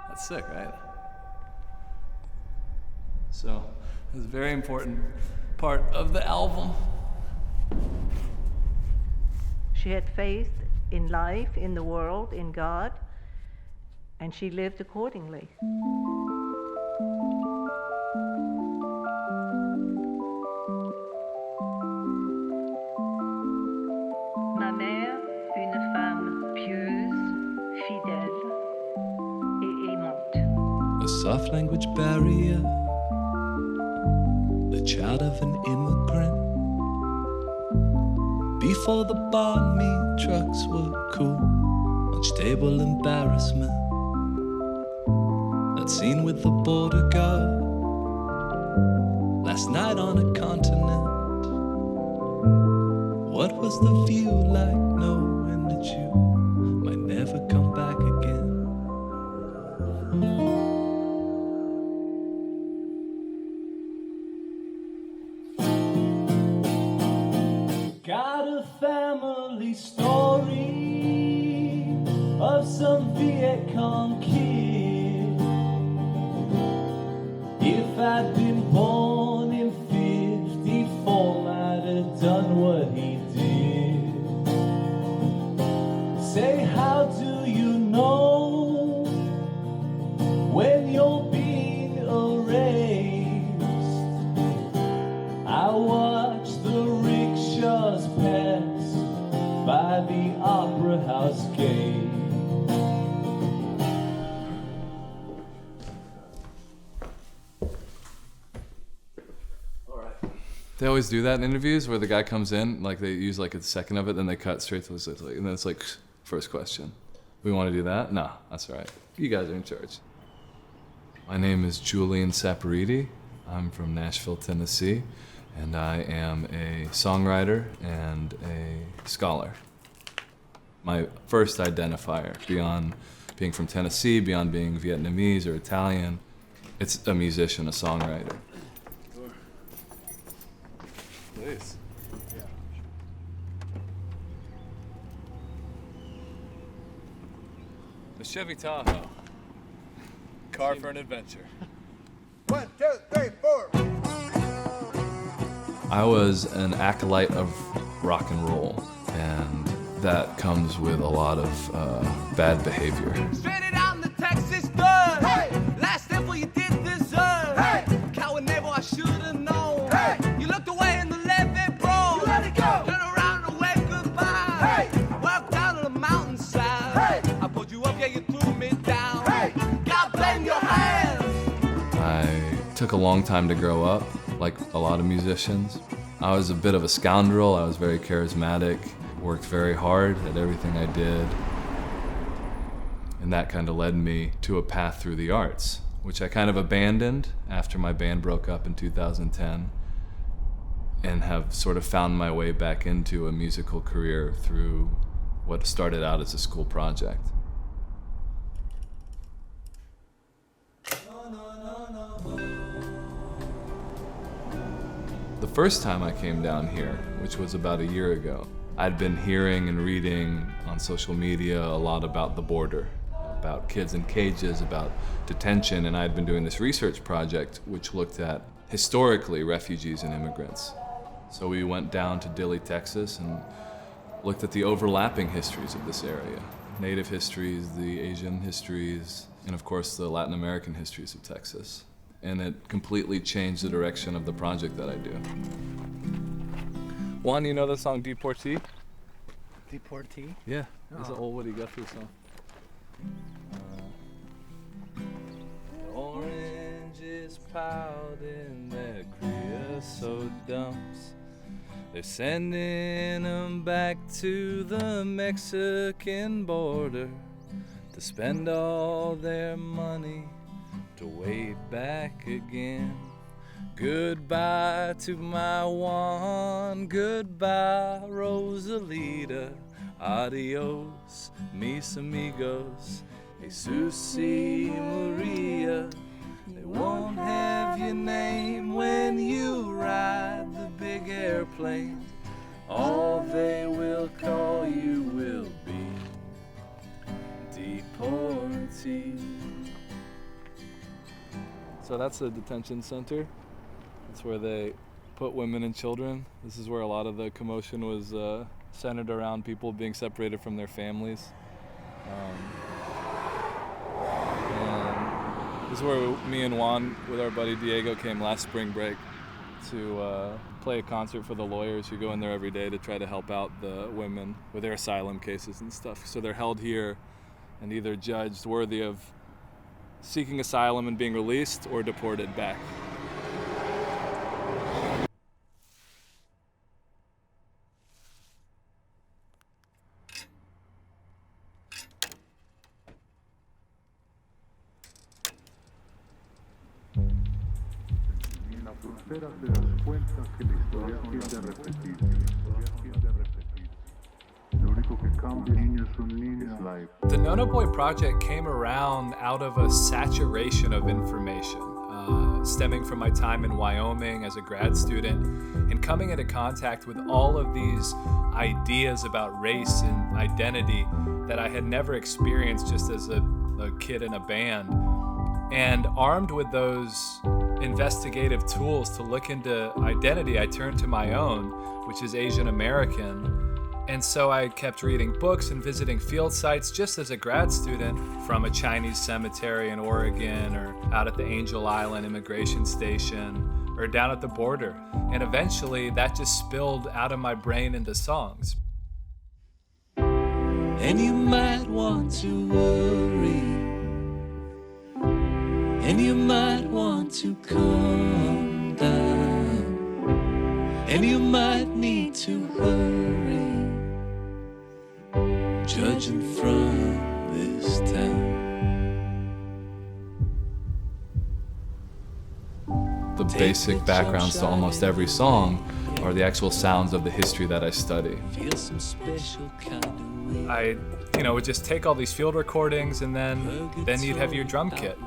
That's sick, right? So, it's a very important part of the album. She had faith in life, in the world, in God, and she lived accordingly. Ma mère, une femme pieuse, fidèle et aimante. A soft language barrier, the child of an immigrant. Before the bar meat trucks were cool, lunch table embarrassment. That scene with the border guard, last night on a continent. What was the view like knowing that you might never come back again? Got a family story of some Viet Cong kid. If I'd been born in 54, might have done what he did. Say, how do you know when you're being erased? I watch the rickshaws pass by the opera house gate. They always do that in interviews where the guy comes in, like they use like a second of it, then they cut straight to the and then it's like, first question. We want to do that? No, that's all right. You guys are in charge. My name is Julian Saporiti. I'm from Nashville, Tennessee, and I am a songwriter and a scholar. My first identifier, beyond being from Tennessee, beyond being Vietnamese or Italian, it's a musician, a songwriter. Please. Yeah. The Chevy Tahoe. Car for an adventure. 1, 2, 3, 4. I was an acolyte of rock and roll, and that comes with a lot of bad behavior. Straight it out in the Texas dirt. Hey! Last devil you did deserve. Hey! Coward neighbor, I should have known. Hey! You looked away in the levee, bro. You let it go. Turn around and wave goodbye. Hey! Walk down on the mountainside. Hey! I pulled you up, yeah, you threw me down. Hey! God blame your hands. I took a long time to grow up, like a lot of musicians. I was a bit of a scoundrel. I was very charismatic, worked very hard at everything I did. And that kind of led me to a path through the arts, which I kind of abandoned after my band broke up in 2010, and have sort of found my way back into a musical career through what started out as a school project. The first time I came down here, which was about a year ago, I'd been hearing and reading on social media a lot about the border, about kids in cages, about detention, and I'd been doing this research project which looked at, historically, refugees and immigrants. So we went down to Dilley, Texas, and looked at the overlapping histories of this area. Native histories, the Asian histories, and of course the Latin American histories of Texas. And it completely changed the direction of the project that I do. Juan, you know the song Deportee? Deportee? Yeah, it's an old Woody Guthrie song. Oranges piled in their creosote dumps. They're sending them back to the Mexican border to spend all their money to wait back again. Goodbye to my Juan, goodbye Rosalita, adios mis amigos, Jesus y Maria. They won't have your name when you ride the big airplane. All they will call you will be So that's a detention center. That's where they put women and children. This is where a lot of the commotion was centered around people being separated from their families. And this is where me and Juan, with our buddy Diego, came last spring break to play a concert for the lawyers who go in there every day to try to help out the women with their asylum cases and stuff. So they're held here and either judged worthy of seeking asylum and being released or deported back. The Nono Boy project came around out of a saturation of information, stemming from my time in Wyoming as a grad student and coming into contact with all of these ideas about race and identity that I had never experienced just as a kid in a band. And armed with those investigative tools to look into identity, I turned to my own, which is Asian American. And so I kept reading books and visiting field sites just as a grad student, from a Chinese cemetery in Oregon, or out at the Angel Island immigration station, or down at the border. And eventually that just spilled out of my brain into songs. And you might want to worry, and you might want to calm down, and you might need to hurry, judging from this town. The basic backgrounds to almost every song are the actual sounds of the history that I study. Feel some special kind of way. I, would just take all these field recordings and then you'd have your drum kit.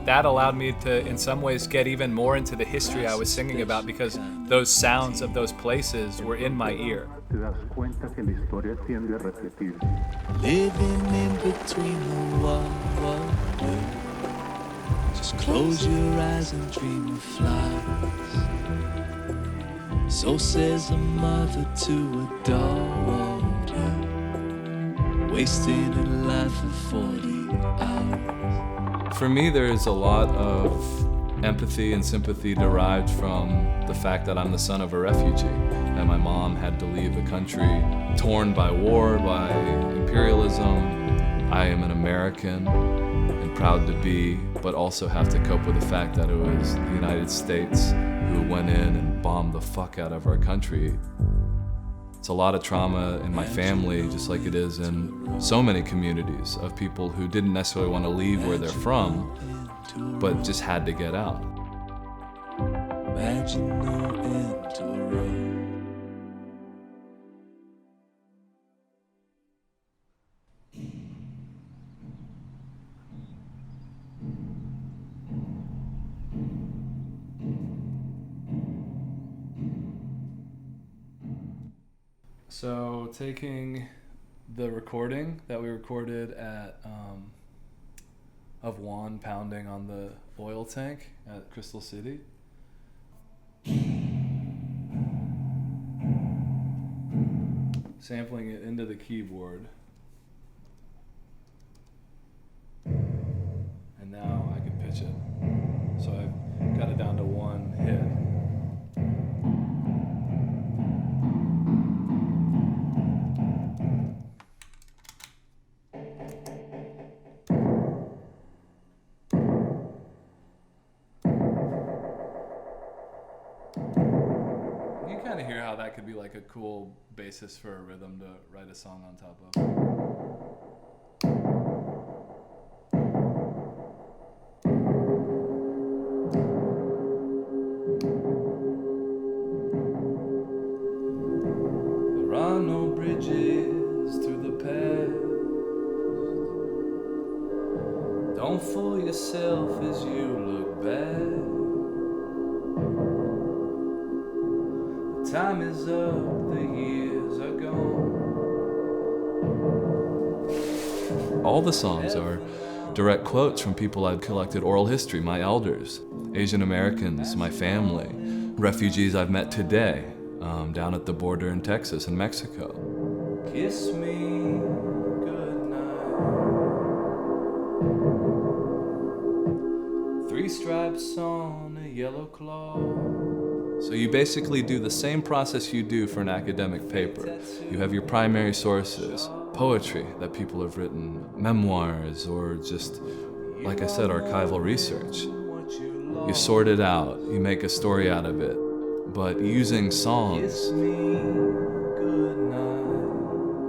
That allowed me to, in some ways, get even more into the history I was singing about because those sounds of those places were in my ear. Living in between the waters, just close your eyes and dream of flowers. So says a mother to a daughter, wasting a life of 40 hours. For me, there is a lot of empathy and sympathy derived from the fact that I'm the son of a refugee, that my mom had to leave the country torn by war, by imperialism. I am an American and proud to be, but also have to cope with the fact that it was the United States who went in and bombed the fuck out of our country. It's a lot of trauma in my family, just like it is in so many communities of people who didn't necessarily want to leave where they're from, but just had to get out. Imagine no end to a road. So taking the recording that we recorded at of Juan pounding on the oil tank at Crystal City, sampling it into the keyboard, and now I can pitch it. So I've got it down to one hit. Hear how that could be like a cool basis for a rhythm to write a song on top of. There are no bridges to the past. Don't fool yourself as you look back. Time is up, the years are gone. All the songs are direct quotes from people I've collected oral history, my elders, Asian Americans, my family, refugees I've met today down at the border in Texas and Mexico. Kiss me goodnight. 3 stripes on a yellow cloth. So you basically do the same process you do for an academic paper. You have your primary sources, poetry that people have written, memoirs, or just, like I said, archival research. You sort it out, you make a story out of it, but using songs,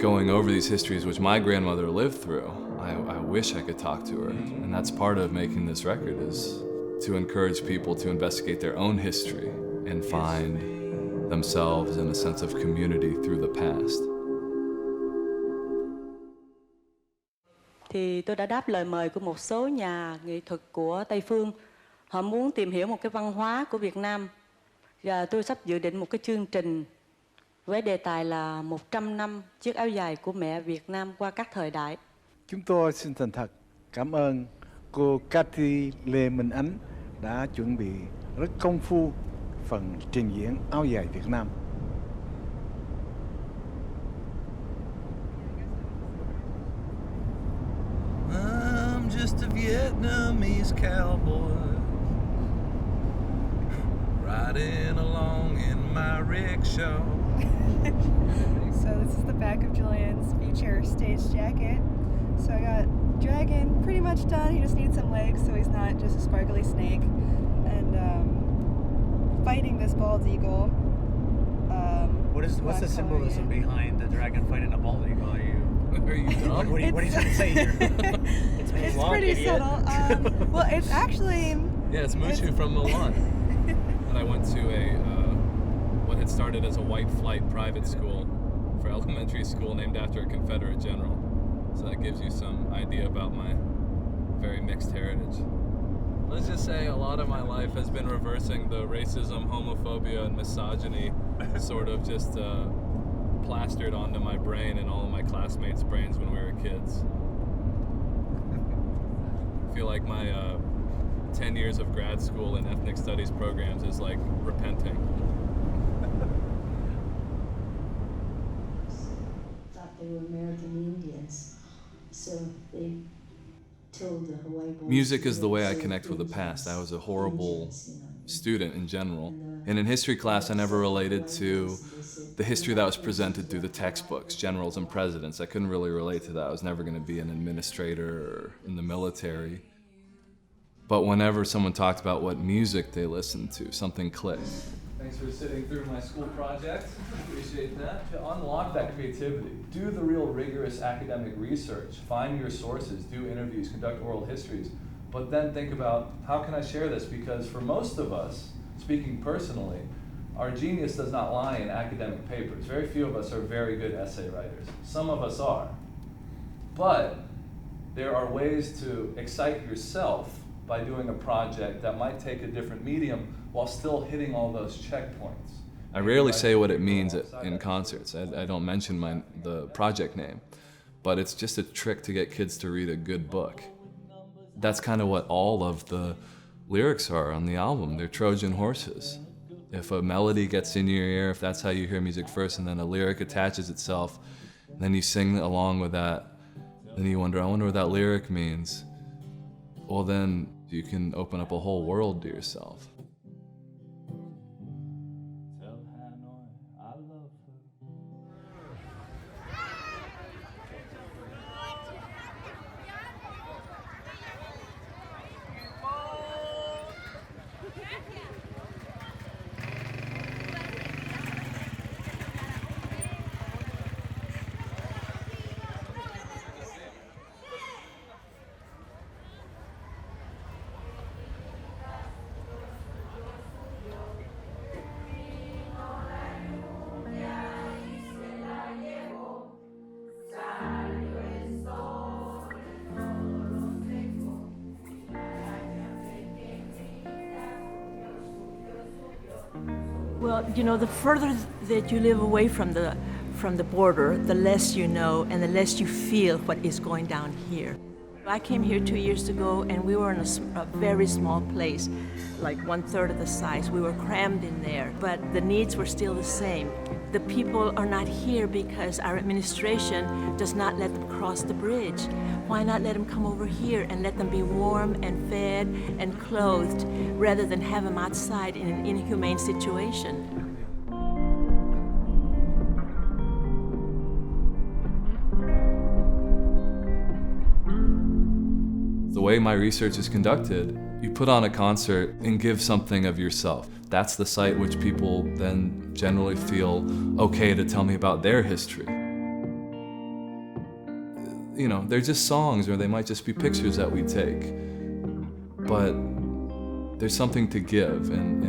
going over these histories which my grandmother lived through, I wish I could talk to her. And that's part of making this record, is to encourage people to investigate their own history and find themselves in a sense of community through the past. Thì tôi đã đáp lời mời của một số nhà nghệ thuật của Tây Phương. Họ muốn tìm hiểu một cái văn hóa của Việt Nam. Và tôi sắp dự định một cái chương trình với đề tài là 100 năm chiếc áo dài của mẹ Việt Nam qua các thời đại. Chúng tôi xin thành thật cảm ơn cô Cathy Lê Minh Ánh đã chuẩn bị rất công phu phần trình diễn áo dài Việt Nam. I'm just a Vietnamese cowboy riding along in my rickshaw. So this is the back of Julian's feature stage jacket. So I got Dragon pretty much done. He just needs some legs so he's not just a sparkly snake. And fighting this bald eagle. What's the symbolism behind the dragon fighting a bald eagle? Are you dumb? What are you trying to say here? It's pretty subtle. Well, it's actually... Yeah, it's Mushu from Milan. And I went to what had started as a white flight private school for elementary school named after a Confederate general. So that gives you some idea about my very mixed heritage. Let's just say a lot of my life has been reversing the racism, homophobia, and misogyny sort of just plastered onto my brain and all of my classmates' brains when we were kids. I feel like my 10 years of grad school and ethnic studies programs is like repenting. Thought they were American Indians, so they told the Hawaii boys. Music is the way I connect with the past. I was a horrible student in general. And in history class, I never related to the history that was presented through the textbooks, generals and presidents. I couldn't really relate to that. I was never going to be an administrator or in the military. But whenever someone talked about what music they listened to, something clicked. Thanks for sitting through my school project. Appreciate that. To unlock that creativity, do the real rigorous academic research, find your sources, do interviews, conduct oral histories, but then think about, how can I share this? Because for most of us, speaking personally, our genius does not lie in academic papers. Very few of us are very good essay writers. Some of us are. But there are ways to excite yourself by doing a project that might take a different medium while still hitting all those checkpoints. I rarely say what it means in concerts. I don't mention the project name, but it's just a trick to get kids to read a good book. That's kind of what all of the lyrics are on the album. They're Trojan horses. If a melody gets in your ear, if that's how you hear music first, and then a lyric attaches itself, and then you sing along with that, then you wonder, I wonder what that lyric means. Well, then you can open up a whole world to yourself. Well, you know, the further that you live away from the border, the less you know and the less you feel what is going down here. I came here 2 years ago and we were in a very small place, like 1/3 of the size. We were crammed in there, but the needs were still the same. The people are not here because our administration does not let them cross the bridge. Why not let them come over here and let them be warm and fed and clothed rather than have them outside in an inhumane situation? The way my research is conducted, you put on a concert and give something of yourself. That's the site which people then generally feel okay to tell me about their history. You know, they're just songs, or they might just be pictures that we take. But there's something to give, and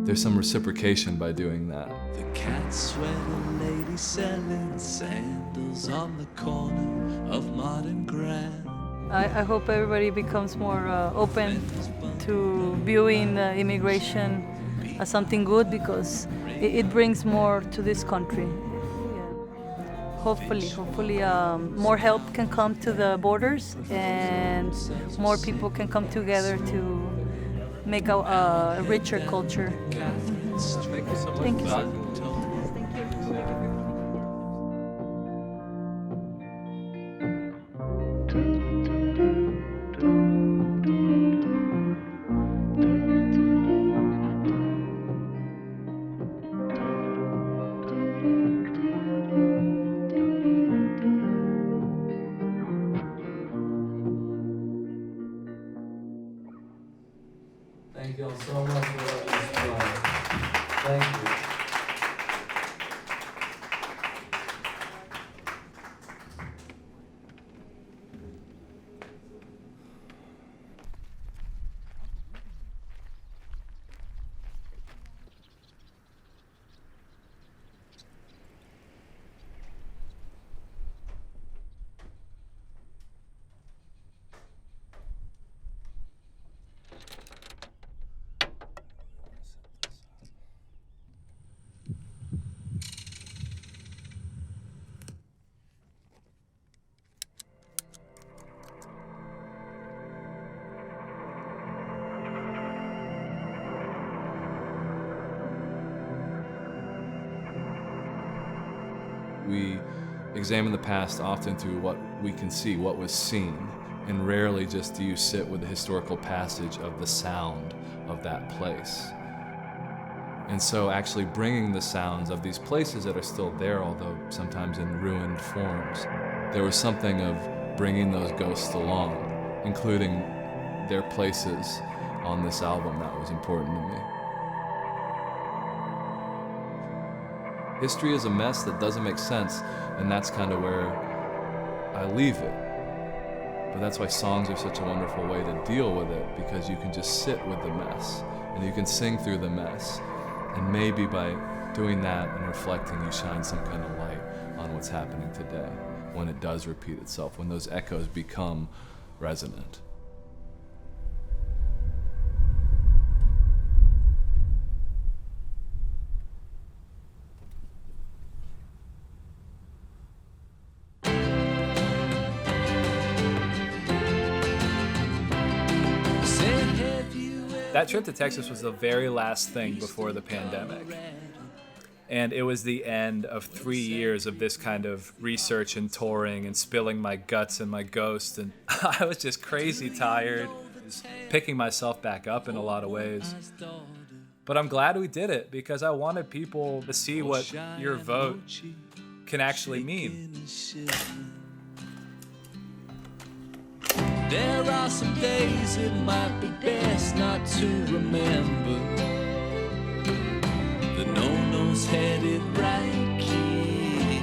there's some reciprocation by doing that. The cat sweater lady selling sandals on the corner of Modern Grand. I hope everybody becomes more open to viewing immigration as something good, because it brings more to this country. Hopefully, more help can come to the borders and more people can come together to make a richer culture. Thank you so much. Thank you. Thank you all so much for letting us play. Thank you. We examine the past often through what we can see, what was seen, and rarely just do you sit with the historical passage of the sound of that place. And so actually bringing the sounds of these places that are still there, although sometimes in ruined forms, there was something of bringing those ghosts along, including their places on this album, that was important to me. History is a mess that doesn't make sense, and that's kind of where I leave it. But that's why songs are such a wonderful way to deal with it, because you can just sit with the mess, and you can sing through the mess. And maybe by doing that and reflecting, you shine some kind of light on what's happening today, when it does repeat itself, when those echoes become resonant. That trip to Texas was the very last thing before the pandemic. And it was the end of 3 years of this kind of research and touring and spilling my guts and my ghost. And I was just crazy tired, picking myself back up in a lot of ways. But I'm glad we did it, because I wanted people to see what your vote can actually mean. There are some days it might be best not to remember. The no-no's headed right, kid.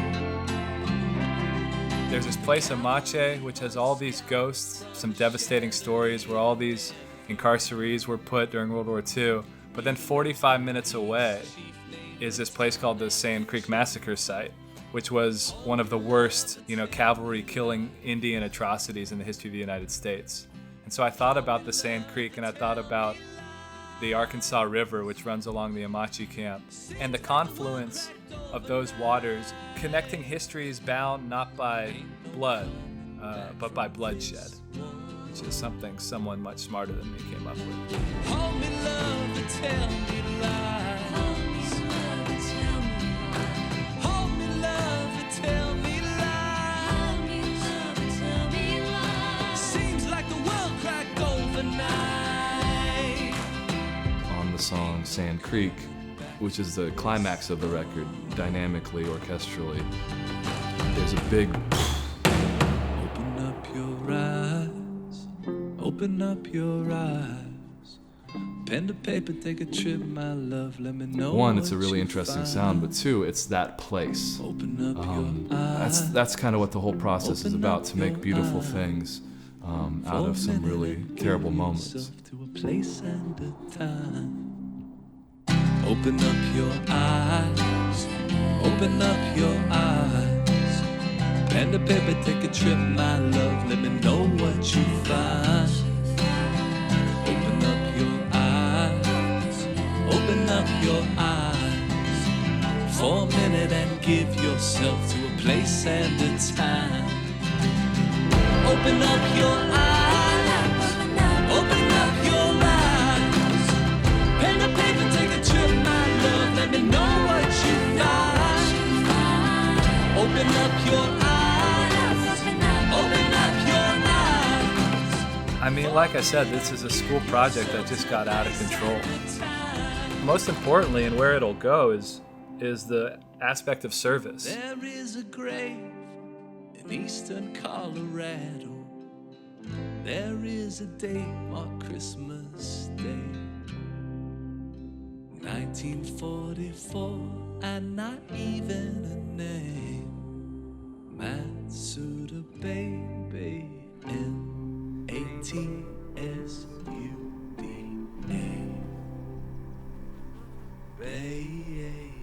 There's this place in Mache, which has all these ghosts, some devastating stories where all these incarcerees were put during World War II. But then 45 minutes away is this place called the Sand Creek Massacre Site, which was one of the worst, cavalry killing Indian atrocities in the history of the United States. And so I thought about the Sand Creek, and I thought about the Arkansas River, which runs along the Amache camp, and the confluence of those waters, connecting histories bound not by blood, but by bloodshed, which is something someone much smarter than me came up with. Hold me, love, and tell me lies. Hold me, love, and tell me lies. Seems like the world cracked overnight. On the song Sand Creek, which is the climax of the record, dynamically, orchestrally, there's a big Open up your eyes, open up your eyes. Pen to paper, take a trip, my love, let me know. one, it's a what really you interesting find. sound, but two, it's that place. Open up your eyes. That's kind of what the whole process is Open about, up to make your beautiful eyes. things out of some really terrible moments. To a place and a time. Open up your eyes, open up your eyes. Pen to paper, take a trip, my love, let me know what you find. Open up your eyes, open up your eyes. For a minute and give yourself to a place and a time. Open up your eyes, open up your eyes. Pen to paper, take a trip, my love, let me know what you find. Open up your eyes, open up your eyes. I mean, like I said, this is a school project that just got out of control. Most importantly, and where it'll go, is the aspect of service. There is a grave in eastern Colorado. There is a day marked Christmas Day, 1944, and not even a name. Matsuda baby, M-A-T-S-U-D-A. Baby.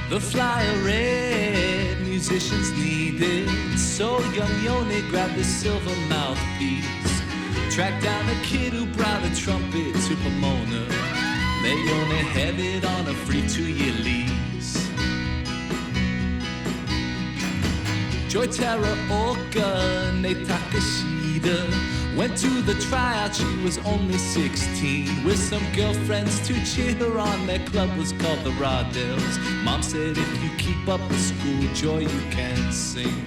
The flyer read, musicians needed. So young Yoni grabbed the silver mouthpiece, tracked down a kid who brought a trumpet to Pomona. Leone had it on a free 2-year lease. Joy Teraoka, Nate Takashida went to the tryout, she was only 16, with some girlfriends to cheer her on. Their club was called the Rawdells. Mom said, if you keep up with school, Joy, you can sing.